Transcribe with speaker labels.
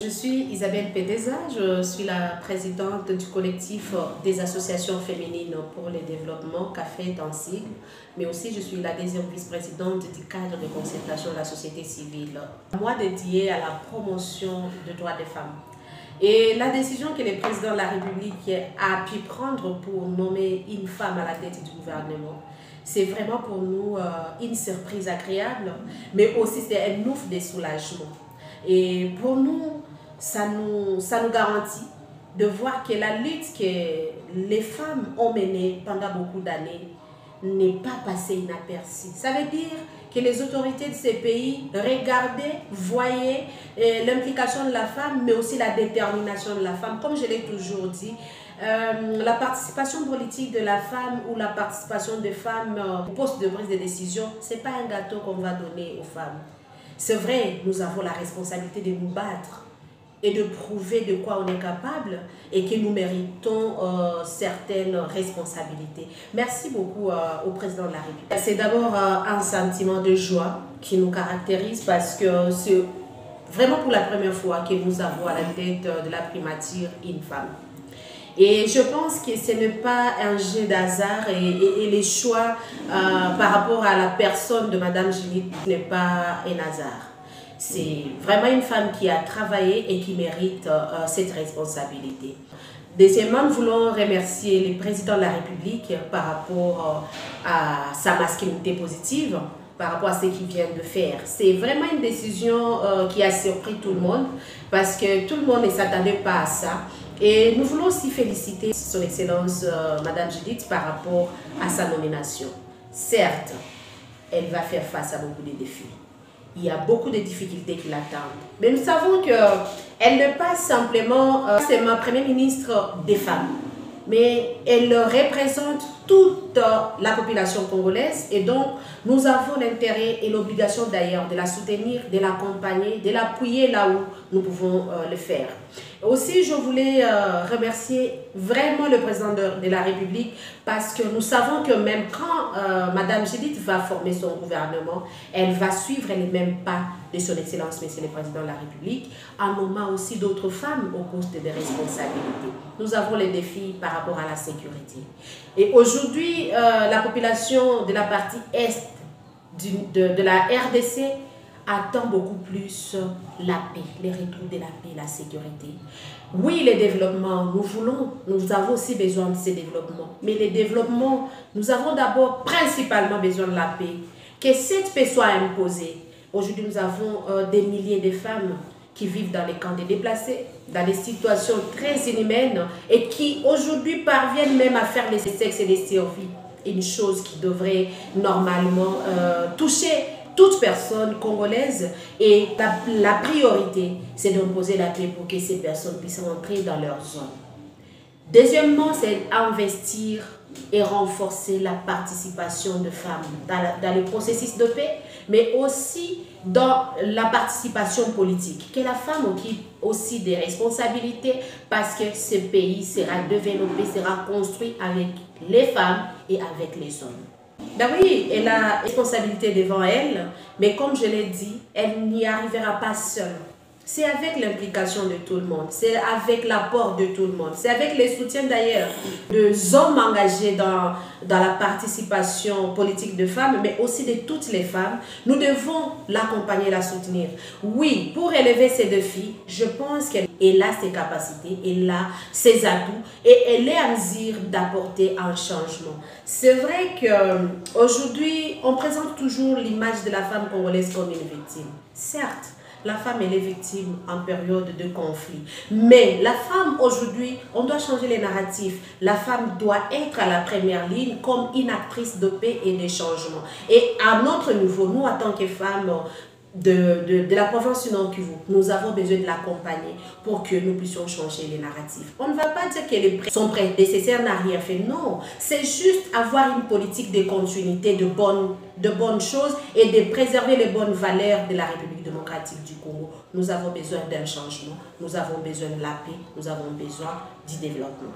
Speaker 1: Je suis Isabelle Pédeza, je suis la présidente du collectif des associations féminines pour le développement Café dans Sigle, mais aussi je suis la deuxième vice-présidente du cadre de concertation de la société civile. Moi dédiée à la promotion des droits des femmes. Et la décision que le président de la République a pu prendre pour nommer une femme à la tête du gouvernement, c'est vraiment pour nous une surprise agréable, mais aussi c'est un ouf de soulagement. Et pour nous, ça nous garantit de voir que la lutte que les femmes ont menée pendant beaucoup d'années n'est pas passée inaperçue. Ça veut dire que les autorités de ces pays regardaient, voyaient l'implication de la femme, mais aussi la détermination de la femme. Comme je l'ai toujours dit, la participation politique de la femme ou la participation des femmes au poste de prise de décision, ce n'est pas un gâteau qu'on va donner aux femmes. C'est vrai, nous avons la responsabilité de nous battre et de prouver de quoi on est capable et que nous méritons certaines responsabilités. Merci beaucoup au président de la République. C'est d'abord un sentiment de joie qui nous caractérise parce que c'est vraiment pour la première fois que nous avons à la tête de la primature une femme. Et je pense que ce n'est pas un jeu d'hasard et les choix par rapport à la personne de Mme Judith n'est pas un hasard. C'est vraiment une femme qui a travaillé et qui mérite cette responsabilité. Deuxièmement, nous voulons remercier le président de la République par rapport à sa masculinité positive, par rapport à ce qu'il vient de faire. C'est vraiment une décision qui a surpris tout le monde parce que tout le monde ne s'attendait pas à ça. Et nous voulons aussi féliciter son Excellence Mme Judith par rapport à sa nomination. Certes, elle va faire face à beaucoup de défis. Il y a beaucoup de difficultés qui l'attendent. Mais nous savons qu'elle n'est pas simplement Premier ministre des femmes, mais elle représente toute la population congolaise et donc nous avons l'intérêt et l'obligation d'ailleurs de la soutenir, de l'accompagner, de l'appuyer là où nous pouvons le faire. Aussi, je voulais remercier vraiment le président de la République parce que nous savons que même quand Mme Judith va former son gouvernement, elle va suivre les mêmes pas de son Excellence, Monsieur le Président de la République, en nommant aussi d'autres femmes au poste de responsabilité. Nous avons les défis par rapport à la sécurité. Et aujourd'hui, la population de la partie est de la RDC attend beaucoup plus la paix, les retours de la paix, la sécurité. Oui, les développements, nous avons aussi besoin de ces développements. Mais les développements, nous avons d'abord principalement besoin de la paix. Que cette paix soit imposée. Aujourd'hui, nous avons des milliers de femmes qui vivent dans les camps des déplacés, dans des situations très inhumaines et qui aujourd'hui parviennent même à faire les sexes et les survies. Une chose qui devrait normalement toucher toute personne congolaise et la priorité, c'est d'imposer la paix pour que ces personnes puissent rentrer dans leur zone. Deuxièmement, c'est investir et renforcer la participation de femmes dans le processus de paix, mais aussi dans la participation politique. Que la femme occupe aussi des responsabilités parce que ce pays sera développé, sera construit avec les femmes et avec les hommes. Ben oui, elle a la responsabilité devant elle, mais comme je l'ai dit, elle n'y arrivera pas seule. C'est avec l'implication de tout le monde, c'est avec l'apport de tout le monde, c'est avec le soutien d'ailleurs des hommes engagés dans la participation politique de femmes, mais aussi de toutes les femmes. Nous devons l'accompagner, la soutenir. Oui, pour élever ces défis, je pense qu'elle a ses capacités, elle a ses atouts et elle est à mesure d'apporter un changement. C'est vrai qu'aujourd'hui, on présente toujours l'image de la femme congolaise comme une victime. Certes, la femme elle est victime en période de conflit. Mais la femme aujourd'hui, on doit changer les narratifs. La femme doit être à la première ligne comme une actrice de paix et de changement. Et à notre niveau, nous en tant que femmes de la province du Nord Kivu, nous avons besoin de l'accompagner pour que nous puissions changer les narratifs. On ne va pas dire que son prédécesseur n'a rien fait, non. C'est juste avoir une politique de continuité, de bonnes choses et de préserver les bonnes valeurs de la République démocratique du Congo. Nous avons besoin d'un changement, nous avons besoin de la paix, nous avons besoin du développement.